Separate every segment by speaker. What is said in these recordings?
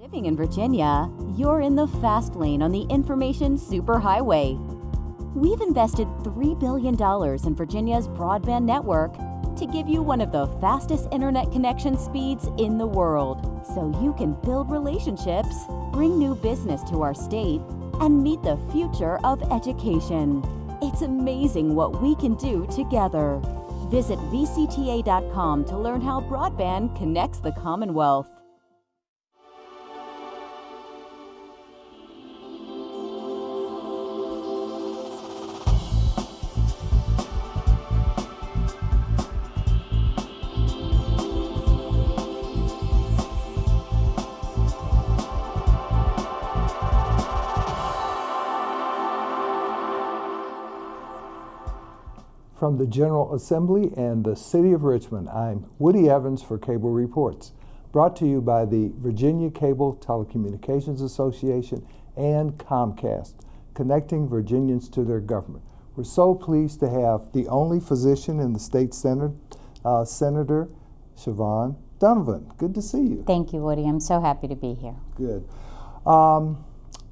Speaker 1: Living in Virginia, you're in the fast lane on the information superhighway. We've invested $3 billion in Virginia's broadband network to give you one of the fastest internet connection speeds in the world, so you can build relationships, bring new business to our state, and meet the future of education. It's amazing what we can do together. Visit VCTA.com to learn how broadband connects the Commonwealth.
Speaker 2: From the General Assembly and the City of Richmond, I'm Woody Evans for Cable Reports, brought to you by the Virginia Cable Telecommunications Association and Comcast, connecting Virginians to their government. We're so pleased to have the only physician in the state Senate, Senator Siobhan Dunnavant. Good to see you.
Speaker 3: Thank you, Woody. I'm so happy to be here.
Speaker 2: Good.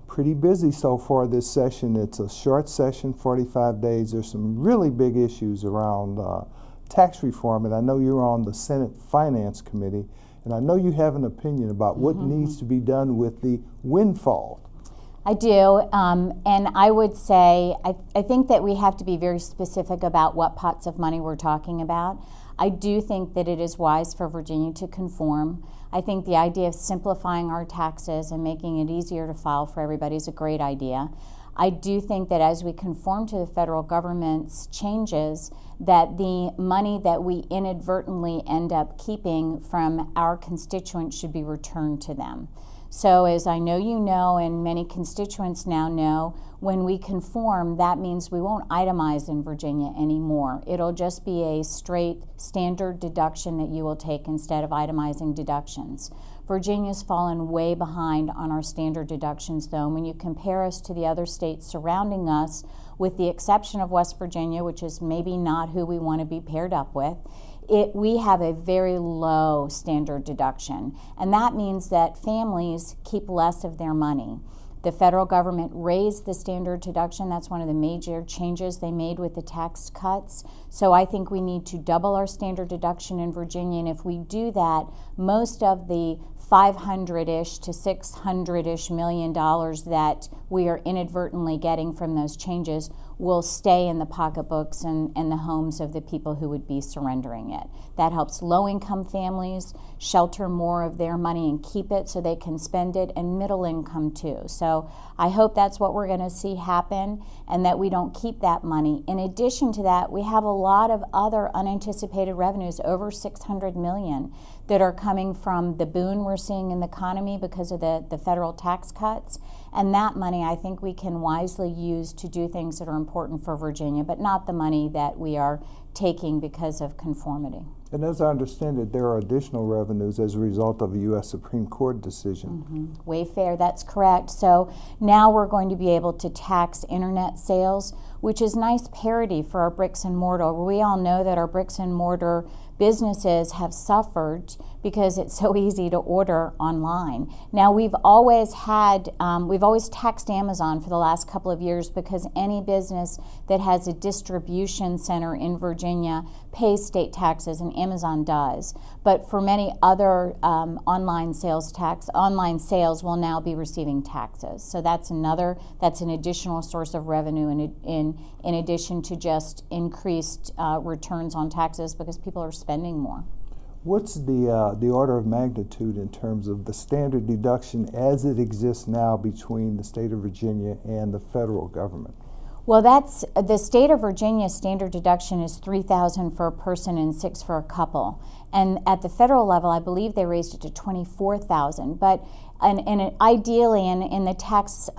Speaker 2: Pretty busy so far this session. It's a short session, 45 days. There's some really big issues around tax reform, and I know you're on the Senate Finance Committee, and I know you have an opinion about what needs to be done with the windfall.
Speaker 3: I do, and I would say I think that we have to be very specific about what pots of money we're talking about. I do think that it is wise for Virginia to conform. I think the idea of simplifying our taxes and making it easier to file for everybody is a great idea. I do think that as we conform to the federal government's changes, that the money that we inadvertently end up keeping from our constituents should be returned to them. So as I know you know, and many constituents now know, when we conform, that means we won't itemize in Virginia anymore. It'll just be a straight standard deduction that you will take instead of itemizing deductions. Virginia's fallen way behind on our standard deductions, though. And when you compare us to the other states surrounding us, with the exception of West Virginia, which is maybe not who we want to be paired up with, we have a very low standard deduction, and that means that families keep less of their money. The federal government raised the standard deduction. That's one of the major changes they made with the tax cuts. So I think we need to double our standard deduction in Virginia, and if we do that, most of the $500-ish to $600-ish million that we are inadvertently getting from those changes will stay in the pocketbooks and the homes of the people who would be surrendering it. That helps low-income families shelter more of their money and keep it so they can spend it, and middle income too. So I hope that's what we're going to see happen, and that we don't keep that money. In addition to that, we have a lot of other unanticipated revenues, over $600 million, that are coming from the boom we're seeing in the economy because of the federal tax cuts. And that money I think we can wisely use to do things that are important for Virginia, but not the money that we are taking because of conformity.
Speaker 2: And as I understand it, there are additional revenues as a result of a U.S. Supreme Court decision.
Speaker 3: Wayfair, that's correct. So now we're going to be able to tax internet sales, which is nice parity for our bricks and mortar. We all know that our bricks and mortar businesses have suffered because it's so easy to order online. Now we've always taxed Amazon for the last couple of years because any business that has a distribution center in Virginia pays state taxes, and Amazon does. But for many other online sales will now be receiving taxes. So that's an additional source of revenue in addition to just increased returns on taxes because people are spending more.
Speaker 2: What's the order of magnitude in terms of the standard deduction as it exists now between the state of Virginia and the federal government?
Speaker 3: Well, that's the state of Virginia standard deduction is $3,000 for a person and $6,000 for a couple. And at the federal level, I believe they raised it to $24,000. But ideally, in the tax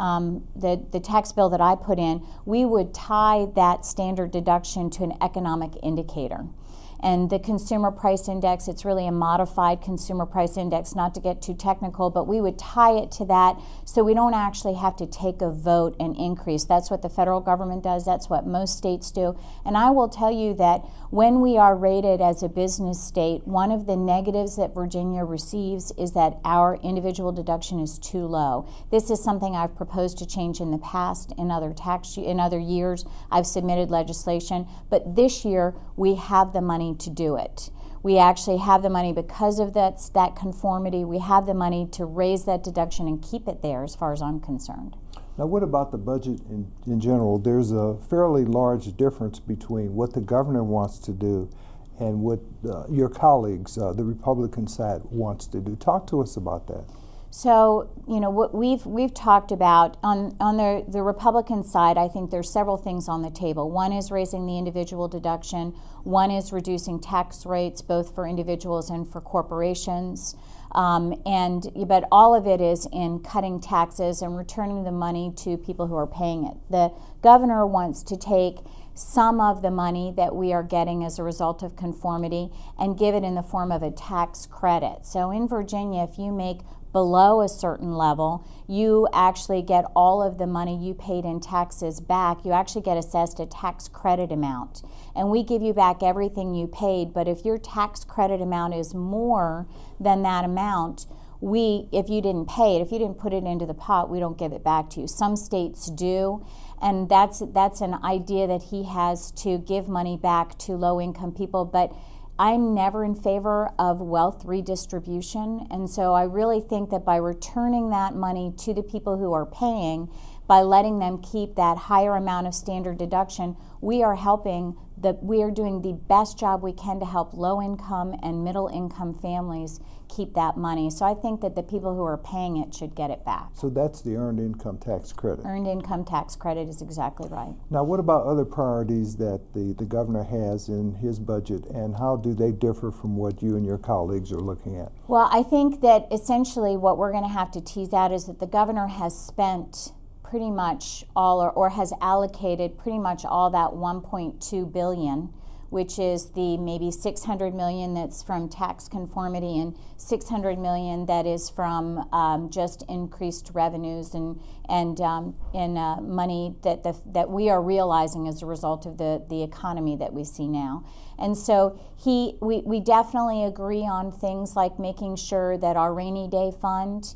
Speaker 3: bill that I put in, we would tie that standard deduction to an economic indicator. And the consumer price index, it's really a modified consumer price index, not to get too technical, but we would tie it to that so we don't actually have to take a vote and increase. That's what the federal government does. That's what most states do. And I will tell you that when we are rated as a business state, one of the negatives that Virginia receives is that our individual deduction is too low. This is something I've proposed to change in the past. In other years, I've submitted legislation, but this year we have the money to do it. We actually have the money because of that conformity. We have the money to raise that deduction and keep it there as far as I'm concerned.
Speaker 2: Now, what about the budget in general? There's a fairly large difference between what the governor wants to do and what your colleagues, the Republican side, wants to do. Talk to us about that.
Speaker 3: So, what we've talked about on the Republican side, I think there's several things on the table. One is raising the individual deduction. One is reducing tax rates, both for individuals and for corporations. But all of it is in cutting taxes and returning the money to people who are paying it. The governor wants to take some of the money that we are getting as a result of conformity and give it in the form of a tax credit. So in Virginia, if you make below a certain level, you actually get all of the money you paid in taxes back. You actually get assessed a tax credit amount. And we give you back everything you paid, but if your tax credit amount is more than that amount, if you didn't pay it, if you didn't put it into the pot, we don't give it back to you. Some states do, and that's an idea that he has to give money back to low-income people, but I'm never in favor of wealth redistribution, and so I really think that by returning that money to the people who are paying, by letting them keep that higher amount of standard deduction, we are doing the best job we can to help low-income and middle-income families keep that money. So I think that the people who are paying it should get it back.
Speaker 2: So that's the Earned Income Tax Credit.
Speaker 3: Earned Income Tax Credit is exactly right.
Speaker 2: Now, what about other priorities that the governor has in his budget, and how do they differ from what you and your colleagues are looking at?
Speaker 3: Well, I think that essentially what we're going to have to tease out is that the governor has spent pretty much all or has allocated pretty much all that $1.2 billion, which is the maybe $600 million that's from tax conformity and $600 million that is from just increased revenues and money that we are realizing as a result of the economy that we see now. And so we definitely agree on things like making sure that our rainy day fund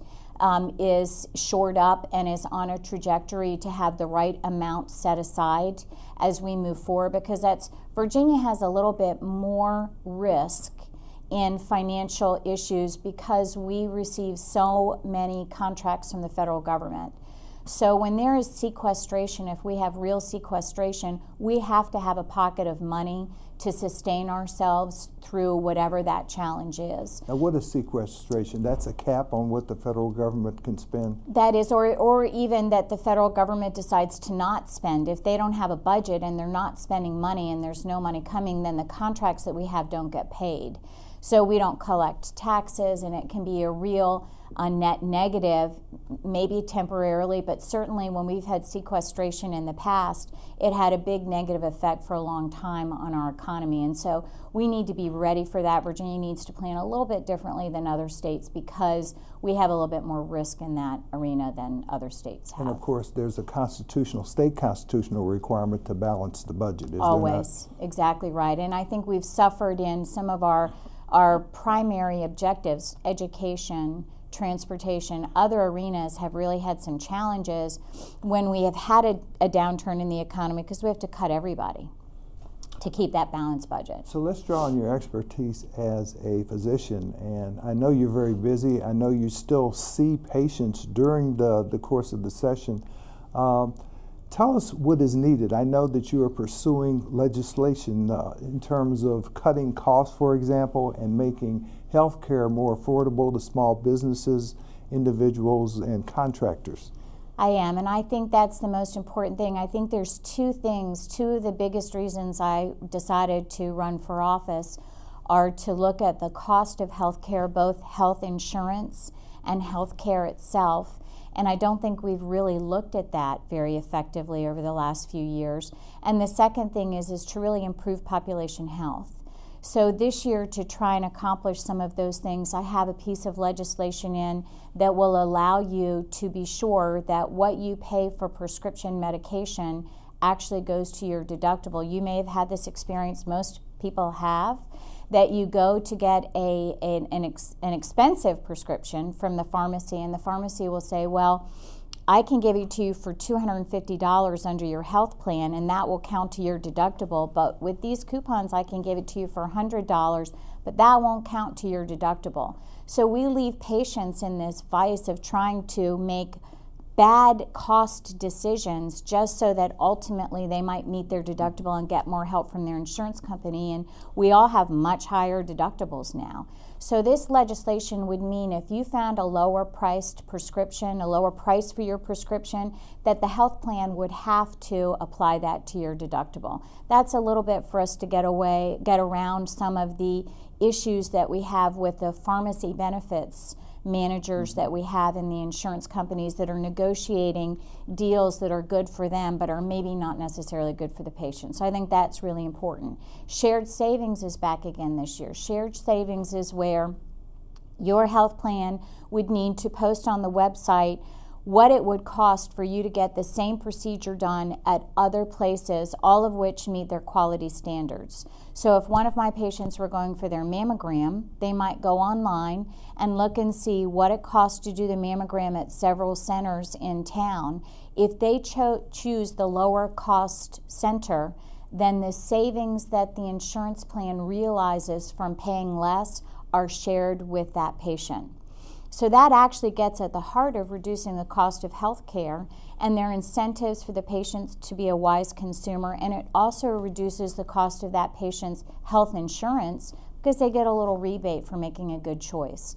Speaker 3: is shored up and is on a trajectory to have the right amount set aside as we move forward, because Virginia has a little bit more risk in financial issues because we receive so many contracts from the federal government. So when there is sequestration, if we have real sequestration, we have to have a pocket of money to sustain ourselves through whatever that challenge is.
Speaker 2: Now, what is sequestration? That's a cap on what the federal government can spend?
Speaker 3: That is, or even that the federal government decides to not spend. If they don't have a budget and they're not spending money and there's no money coming, then the contracts that we have don't get paid. So we don't collect taxes, and it can be a net negative, maybe temporarily, but certainly when we've had sequestration in the past, it had a big negative effect for a long time on our economy. And so we need to be ready for that. Virginia needs to plan a little bit differently than other states because we have a little bit more risk in that arena than other states have.
Speaker 2: And of course, there's a state constitutional requirement to balance the budget, is there not?
Speaker 3: Always, exactly right. And I think we've suffered in some of our primary objectives, education, transportation, other arenas have really had some challenges when we have had a downturn in the economy because we have to cut everybody to keep that balanced budget.
Speaker 2: So let's draw on your expertise as a physician, and I know you're very busy. I know you still see patients during the course of the session. Tell us what is needed. I know that you are pursuing legislation in terms of cutting costs, for example, and making health care more affordable to small businesses, individuals, and contractors.
Speaker 3: I am, and I think that's the most important thing. I think there's two of the biggest reasons I decided to run for office are to look at the cost of health care, both health insurance and health care itself. And I don't think we've really looked at that very effectively over the last few years. And the second thing is to really improve population health. So this year, to try and accomplish some of those things, I have a piece of legislation in that will allow you to be sure that what you pay for prescription medication actually goes to your deductible. You may have had this experience, most people have, that you go to get an expensive prescription from the pharmacy, and the pharmacy will say, well, I can give it to you for $250 under your health plan, and that will count to your deductible. But with these coupons, I can give it to you for $100, but that won't count to your deductible. So we leave patients in this vice of trying to make bad cost decisions just so that ultimately they might meet their deductible and get more help from their insurance company. And we all have much higher deductibles now. So this legislation would mean if you found a lower priced prescription, a lower price for your prescription, that the health plan would have to apply that to your deductible. That's a little bit for us to get around some of the issues that we have with the pharmacy benefits managers that we have in the insurance companies that are negotiating deals that are good for them but are maybe not necessarily good for the patient. So I think that's really important. Shared savings is back again this year. Shared savings is where your health plan would need to post on the website what it would cost for you to get the same procedure done at other places, all of which meet their quality standards. So if one of my patients were going for their mammogram, they might go online and look and see what it costs to do the mammogram at several centers in town. If they choose the lower cost center, then the savings that the insurance plan realizes from paying less are shared with that patient. So that actually gets at the heart of reducing the cost of health care, and there are incentives for the patients to be a wise consumer, and it also reduces the cost of that patient's health insurance because they get a little rebate for making a good choice.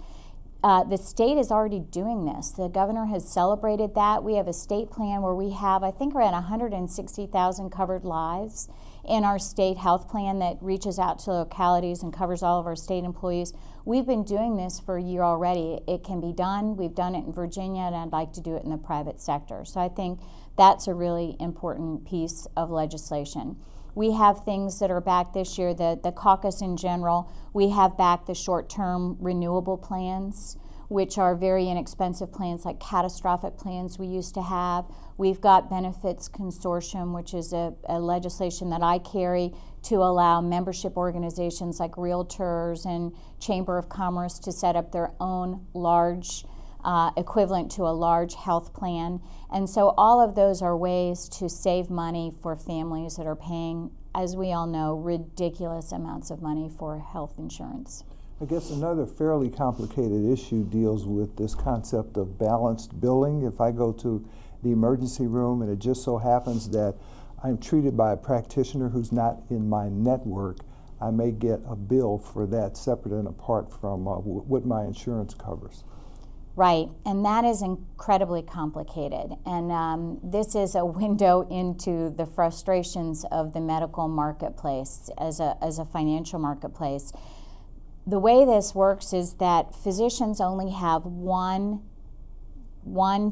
Speaker 3: The state is already doing this. The governor has celebrated that. We have a state plan where we have, I think, around 160,000 covered lives in our state health plan that reaches out to localities and covers all of our state employees. We've been doing this for a year already. It can be done. We've done it in Virginia, and I'd like to do it in the private sector. So I think that's a really important piece of legislation. We have things that are back this year, the caucus in general. We have back the short-term renewable plans, which are very inexpensive plans like catastrophic plans we used to have. We've got Benefits Consortium, which is a legislation that I carry to allow membership organizations like realtors and Chamber of Commerce to set up their own large equivalent to a large health plan. And so all of those are ways to save money for families that are paying, as we all know, ridiculous amounts of money for health insurance.
Speaker 2: I guess another fairly complicated issue deals with this concept of balanced billing. If I go to the emergency room and it just so happens that I'm treated by a practitioner who's not in my network, I may get a bill for that separate and apart from what my insurance covers.
Speaker 3: Right, and that is incredibly complicated. And this is a window into the frustrations of the medical marketplace as a financial marketplace. The way this works is that physicians only have one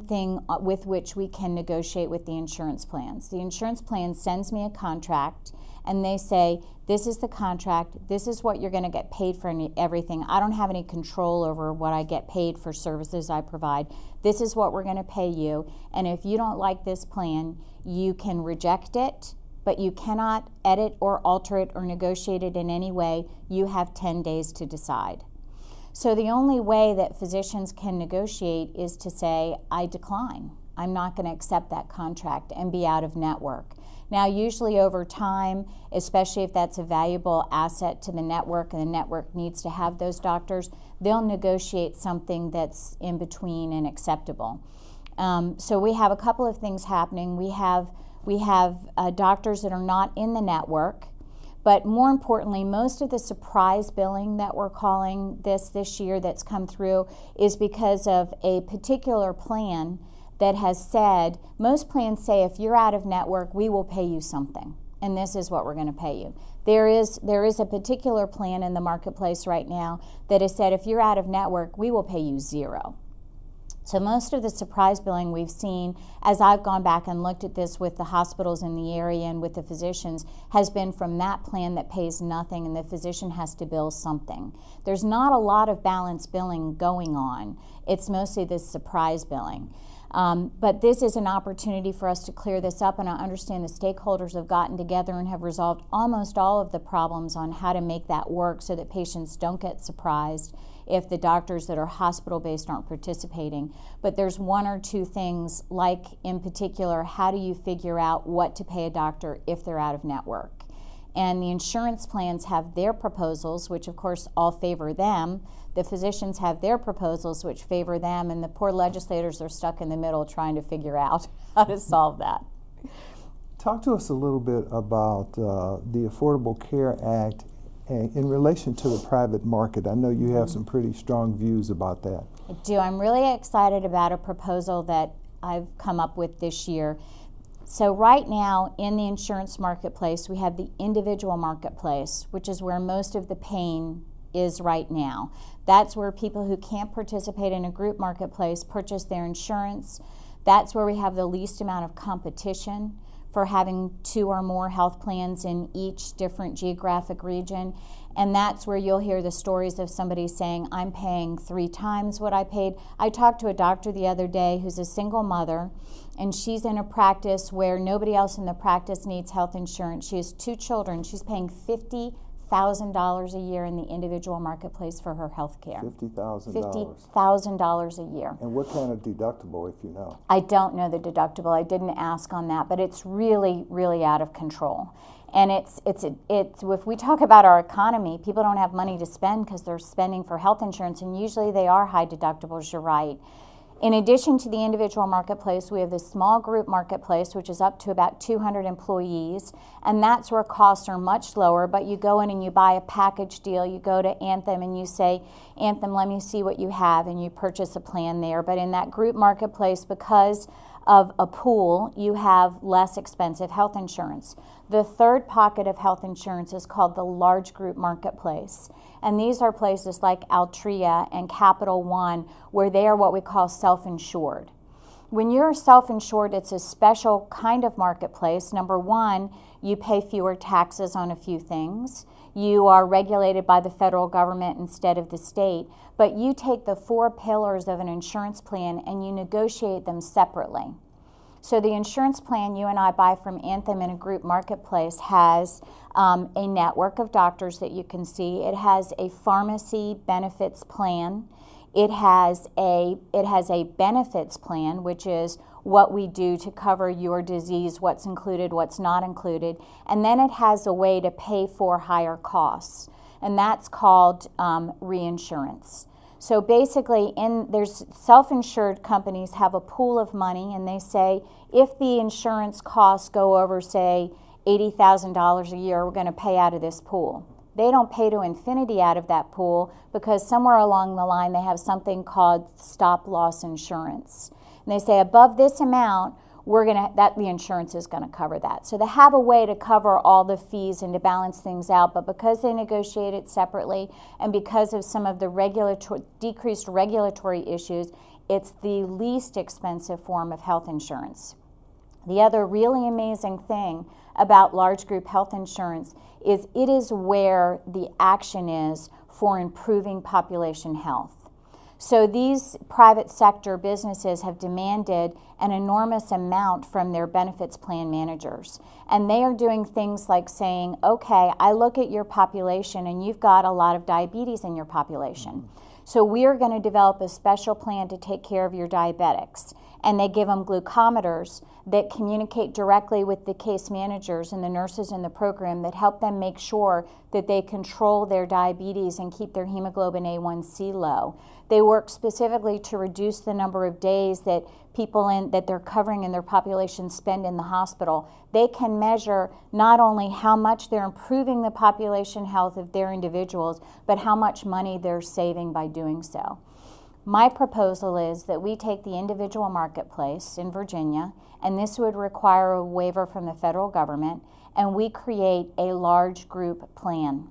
Speaker 3: thing with which we can negotiate with the insurance plans. The insurance plan sends me a contract, and they say, this is the contract, this is what you're going to get paid for everything. I don't have any control over what I get paid for services I provide. This is what we're going to pay you, and if you don't like this plan, you can reject it, but you cannot edit or alter it or negotiate it in any way. You have 10 days to decide. So the only way that physicians can negotiate is to say, I decline. I'm not going to accept that contract and be out of network. Now, usually over time, especially if that's a valuable asset to the network and the network needs to have those doctors, they'll negotiate something that's in between and acceptable. So we have a couple of things happening. We have doctors that are not in the network, but more importantly, most of the surprise billing that we're calling this year that's come through is because of a particular plan that has said, most plans say if you're out of network, we will pay you something, and this is what we're going to pay you. There is a particular plan in the marketplace right now that has said if you're out of network, we will pay you zero. So most of the surprise billing we've seen, as I've gone back and looked at this with the hospitals in the area and with the physicians, has been from that plan that pays nothing and the physician has to bill something. There's not a lot of balance billing going on. It's mostly this surprise billing. But this is an opportunity for us to clear this up, and I understand the stakeholders have gotten together and have resolved almost all of the problems on how to make that work so that patients don't get surprised if the doctors that are hospital-based aren't participating. But there's one or two things, like in particular, how do you figure out what to pay a doctor if they're out of network? And the insurance plans have their proposals, which of course all favor them. The physicians have their proposals, which favor them, and the poor legislators are stuck in the middle trying to figure out how to solve that.
Speaker 2: Talk to us a little bit about the Affordable Care Act in relation to the private market. I know you have some pretty strong views about that.
Speaker 3: I do. I'm really excited about a proposal that I've come up with this year. So right now in the insurance marketplace, we have the individual marketplace, which is where most of the pain is right now. That's where people who can't participate in a group marketplace purchase their insurance. That's where we have the least amount of competition for having 2 or more health plans in each different geographic region. And that's where you'll hear the stories of somebody saying, I'm paying 3 times what I paid. I talked to a doctor the other day who's a single mother, and she's in a practice where nobody else in the practice needs health insurance. She has 2 children. She's paying $50,000 a year in the individual marketplace for her health care.
Speaker 2: $50,000.
Speaker 3: $50,000 a year.
Speaker 2: And what kind of deductible, if you know?
Speaker 3: I don't know the deductible. I didn't ask on that, but it's really, really out of control. And it's if we talk about our economy, people don't have money to spend because they're spending for health insurance, and usually they are high deductibles, you're right. In addition to the individual marketplace, we have this small group marketplace, which is up to about 200 employees, and that's where costs are much lower, but you go in and you buy a package deal. You go to Anthem and you say, Anthem, let me see what you have, and you purchase a plan there. But in that group marketplace, because of a pool, you have less expensive health insurance. The third pocket of health insurance is called the large group marketplace. And these are places like Altria and Capital One, where they are what we call self-insured. When you're self-insured, it's a special kind of marketplace. Number one, you pay fewer taxes on a few things. You are regulated by the federal government instead of the state. But you take the 4 pillars of an insurance plan and you negotiate them separately. So the insurance plan you and I buy from Anthem in a group marketplace has a network of doctors that you can see. It has a pharmacy benefits plan. It has a benefits plan, which is what we do to cover your disease, what's included, what's not included. And then it has a way to pay for higher costs, and that's called reinsurance. So basically, there's self-insured companies have a pool of money, and they say, if the insurance costs go over, say, $80,000 a year, we're going to pay out of this pool. They don't pay to infinity out of that pool because somewhere along the line they have something called stop-loss insurance. And they say above this amount, the insurance is going to cover that. So they have a way to cover all the fees and to balance things out, but because they negotiate it separately and because of some of the decreased regulatory issues, it's the least expensive form of health insurance. The other really amazing thing about large group health insurance is it is where the action is for improving population health. So these private sector businesses have demanded an enormous amount from their benefits plan managers. And they are doing things like saying, okay, I look at your population and you've got a lot of diabetes in your population. So we are going to develop a special plan to take care of your diabetics. And they give them glucometers that communicate directly with the case managers and the nurses in the program that help them make sure that they control their diabetes and keep their hemoglobin A1C low. They work specifically to reduce the number of days that people that they're covering in their population spend in the hospital. They can measure not only how much they're improving the population health of their individuals, but how much money they're saving by doing so. My proposal is that we take the individual marketplace in Virginia, and this would require a waiver from the federal government, and we create a large group plan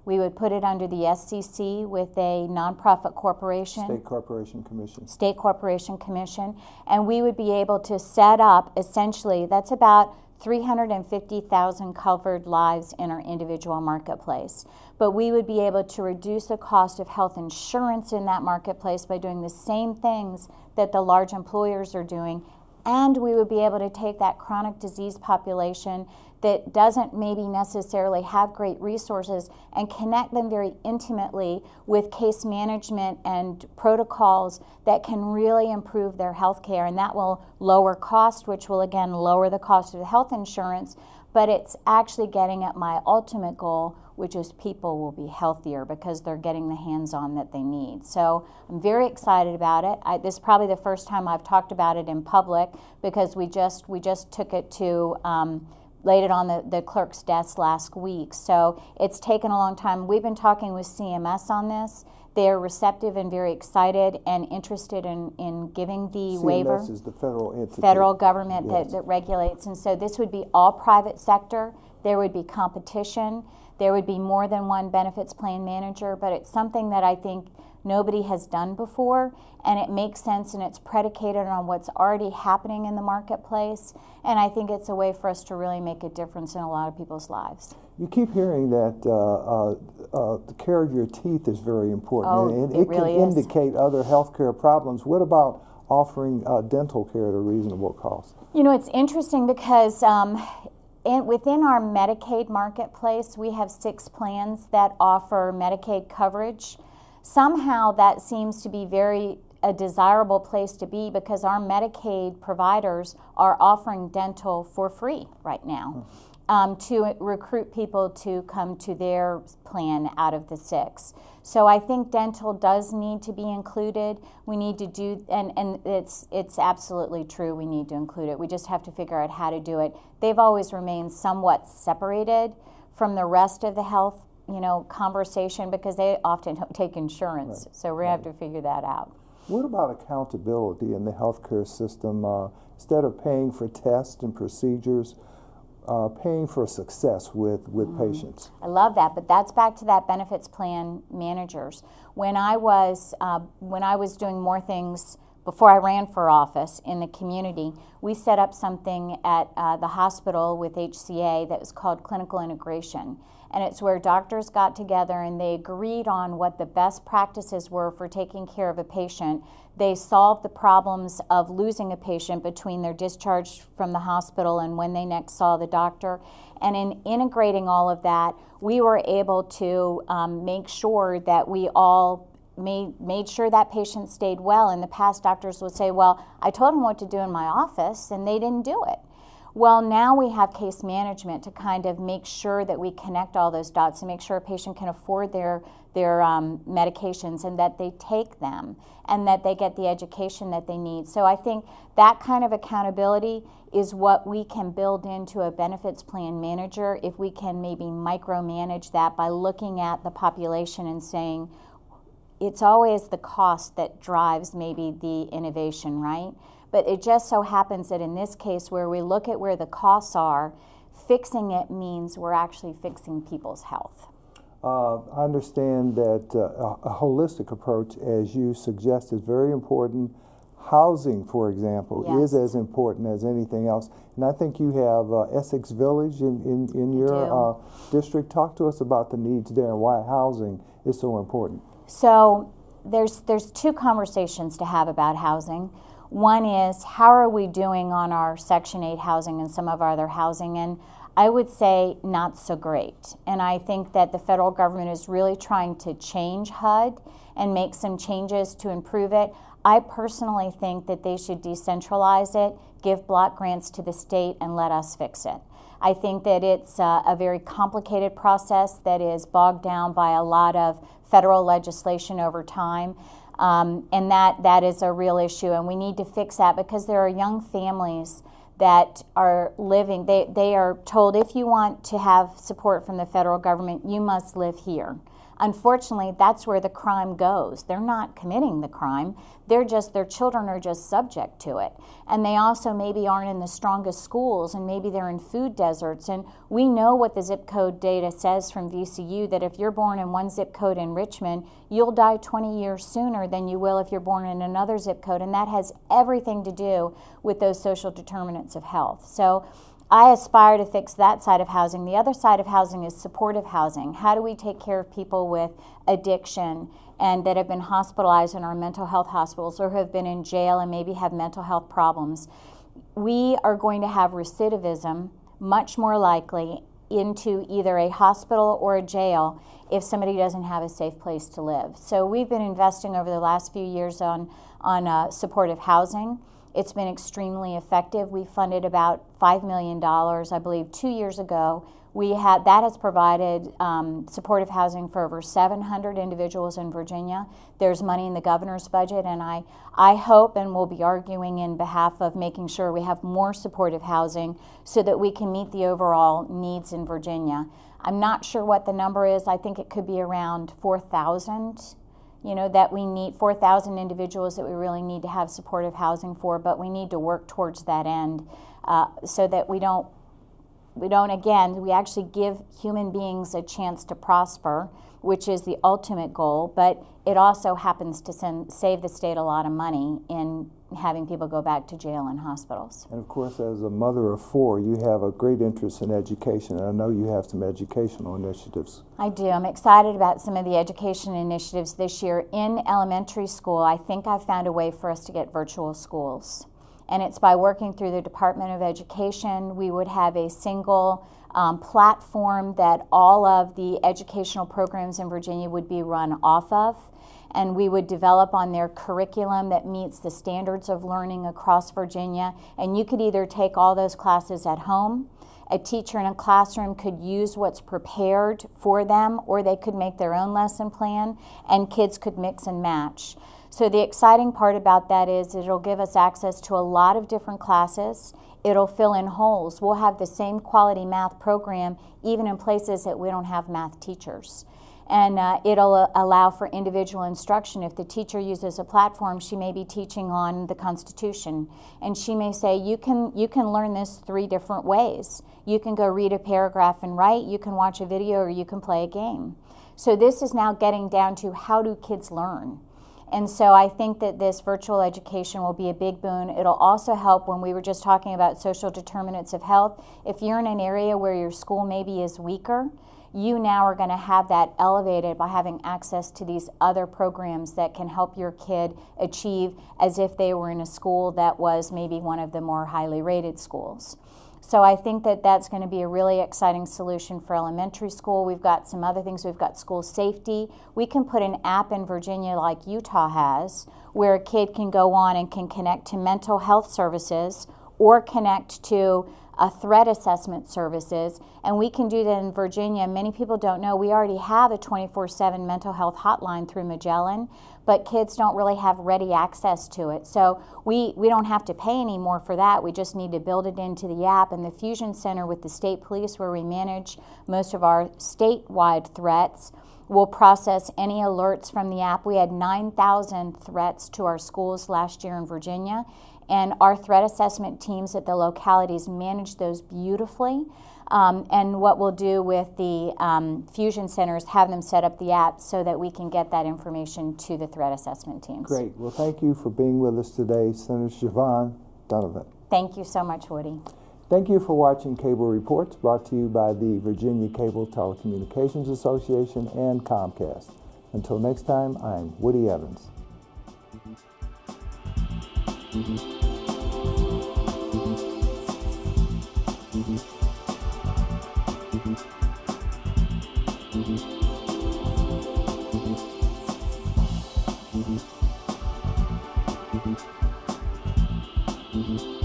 Speaker 3: We would put it under the SCC with a nonprofit corporation.
Speaker 2: State Corporation Commission.
Speaker 3: State Corporation Commission, and we would be able to set up, essentially, that's about 350,000 covered lives in our individual marketplace. But we would be able to reduce the cost of health insurance in that marketplace by doing the same things that the large employers are doing, and we would be able to take that chronic disease population that doesn't maybe necessarily have great resources and connect them very intimately with case management and protocols that can really improve their health care. And that will lower cost, which will again lower the cost of the health insurance, but it's actually getting at my ultimate goal, which is people will be healthier because they're getting the hands-on that they need. So I'm very excited about it. This is probably the first time I've talked about it in public because we just took it to laid it on the clerk's desk last week. So it's taken a long time. We've been talking with CMS on this. They're receptive and very excited and interested in giving the waiver.
Speaker 2: CMS is the federal entity.
Speaker 3: Federal government
Speaker 2: Yes.
Speaker 3: that regulates. And so this would be all private sector. There would be competition. There would be more than one benefits plan manager, but it's something that I think nobody has done before, and it makes sense, and it's predicated on what's already happening in the marketplace, and I think it's a way for us to really make a difference in a lot of people's lives.
Speaker 2: You keep hearing that the care of your teeth is very important,
Speaker 3: Oh,
Speaker 2: and
Speaker 3: it
Speaker 2: it
Speaker 3: really
Speaker 2: can
Speaker 3: is.
Speaker 2: indicate other healthcare problems. What about offering dental care at a reasonable cost?
Speaker 3: You know, it's interesting because within our Medicaid marketplace, we have 6 plans that offer Medicaid coverage. Somehow that seems to be a desirable place to be because our Medicaid providers are offering dental for free right now to recruit people to come to their plan out of the 6. So I think dental does need to be included. We need to do, and it's absolutely true, we need to include it. We just have to figure out how to do it. They've always remained somewhat separated from the rest of the health conversation because they often don't take insurance.
Speaker 2: Right.
Speaker 3: So we're going to have to figure that out.
Speaker 2: What about accountability in the healthcare system? Instead of paying for tests and procedures, paying for success with patients.
Speaker 3: I love that, but that's back to that benefits plan managers. When I was doing more things before I ran for office in the community, we set up something at the hospital with HCA that was called clinical integration. And it's where doctors got together and they agreed on what the best practices were for taking care of a patient. They solved the problems of losing a patient between their discharge from the hospital and when they next saw the doctor. And in integrating all of that, we were able to make sure that we all made sure that patient stayed well. In the past, doctors would say, well, I told them what to do in my office and they didn't do it. Well, now we have case management to kind of make sure that we connect all those dots and make sure a patient can afford their medications and that they take them and that they get the education that they need. So I think that kind of accountability is what we can build into a benefits plan manager if we can maybe micromanage that by looking at the population and saying, it's always the cost that drives maybe the innovation, right? But it just so happens that in this case where we look at where the costs are, fixing it means we're actually fixing people's health.
Speaker 2: I understand that a holistic approach, as you suggest, is very important. Housing, for example,
Speaker 3: Yes.
Speaker 2: is as important as anything else. And I think you have Essex Village in your district. Talk to us about the needs there and why housing is so important.
Speaker 3: So there's 2 conversations to have about housing. One is, how are we doing on our Section 8 housing and some of our other housing? And I would say not so great. And I think that the federal government is really trying to change HUD and make some changes to improve it. I personally think that they should decentralize it, give block grants to the state, and let us fix it. I think that it's a very complicated process that is bogged down by a lot of federal legislation over time. And that is a real issue, and we need to fix that because there are young families that are living, they are told if you want to have support from the federal government, you must live here. Unfortunately, that's where the crime goes. They're not committing the crime. Their children are just subject to it. And they also maybe aren't in the strongest schools, and maybe they're in food deserts. And we know what the zip code data says from VCU, that if you're born in one zip code in Richmond, you'll die 20 years sooner than you will if you're born in another zip code. And that has everything to do with those social determinants of health. So I aspire to fix that side of housing. The other side of housing is supportive housing. How do we take care of people with addiction and that have been hospitalized in our mental health hospitals or who have been in jail and maybe have mental health problems? We are going to have recidivism much more likely into either a hospital or a jail if somebody doesn't have a safe place to live. So we've been investing over the last few years on supportive housing. It's been extremely effective. We funded about $5 million, I believe, 2 years ago. That has provided supportive housing for over 700 individuals in Virginia. There's money in the governor's budget, and I hope and will be arguing in behalf of making sure we have more supportive housing so that we can meet the overall needs in Virginia. I'm not sure what the number is. I think it could be around 4,000. That we need 4,000 individuals that we really need to have supportive housing for, but we need to work towards that end so that we actually give human beings a chance to prosper, which is the ultimate goal, but it also happens to save the state a lot of money in having people go back to jail and hospitals.
Speaker 2: And of course, as a mother of four, you have a great interest in education, and I know you have some educational initiatives.
Speaker 3: I do. I'm excited about some of the education initiatives this year. In elementary school, I think I've found a way for us to get virtual schools. And it's by working through the Department of Education. We would have a single platform that all of the educational programs in Virginia would be run off of. And we would develop on their curriculum that meets the standards of learning across Virginia. And you could either take all those classes at home, a teacher in a classroom could use what's prepared for them, or they could make their own lesson plan, and kids could mix and match. So the exciting part about that is it'll give us access to a lot of different classes. It'll fill in holes. We'll have the same quality math program even in places that we don't have math teachers. And it'll allow for individual instruction. If the teacher uses a platform, she may be teaching on the Constitution, and she may say, you can learn this 3 different ways. You can go read a paragraph and write, you can watch a video, or you can play a game. So this is now getting down to how do kids learn? And so I think that this virtual education will be a big boon. It'll also help when we were just talking about social determinants of health. If you're in an area where your school maybe is weaker, you now are going to have that elevated by having access to these other programs that can help your kid achieve as if they were in a school that was maybe one of the more highly rated schools. So I think that that's going to be a really exciting solution for elementary school. We've got some other things. We've got school safety. We can put an app in Virginia like Utah has where a kid can go on and can connect to mental health services or connect to threat assessment services, and we can do that in Virginia. Many people don't know we already have a 24/7 mental health hotline through Magellan, but kids don't really have ready access to it. So we don't have to pay any more for that. We just need to build it into the app. And the Fusion Center with the state police, where we manage most of our statewide threats, will process any alerts from the app. We had 9,000 threats to our schools last year in Virginia, and our threat assessment teams at the localities manage those beautifully. And what we'll do with the Fusion Centers, have them set up the app so that we can get that information to the threat assessment teams.
Speaker 2: Great. Well, thank you for being with us today, Senator Siobhan Dunnavant.
Speaker 3: Thank you so much, Woody.
Speaker 2: Thank you for watching Cable Reports, brought to you by the Virginia Cable Telecommunications Association and Comcast. Until next time, I'm Woody Evans. Mm-hmm.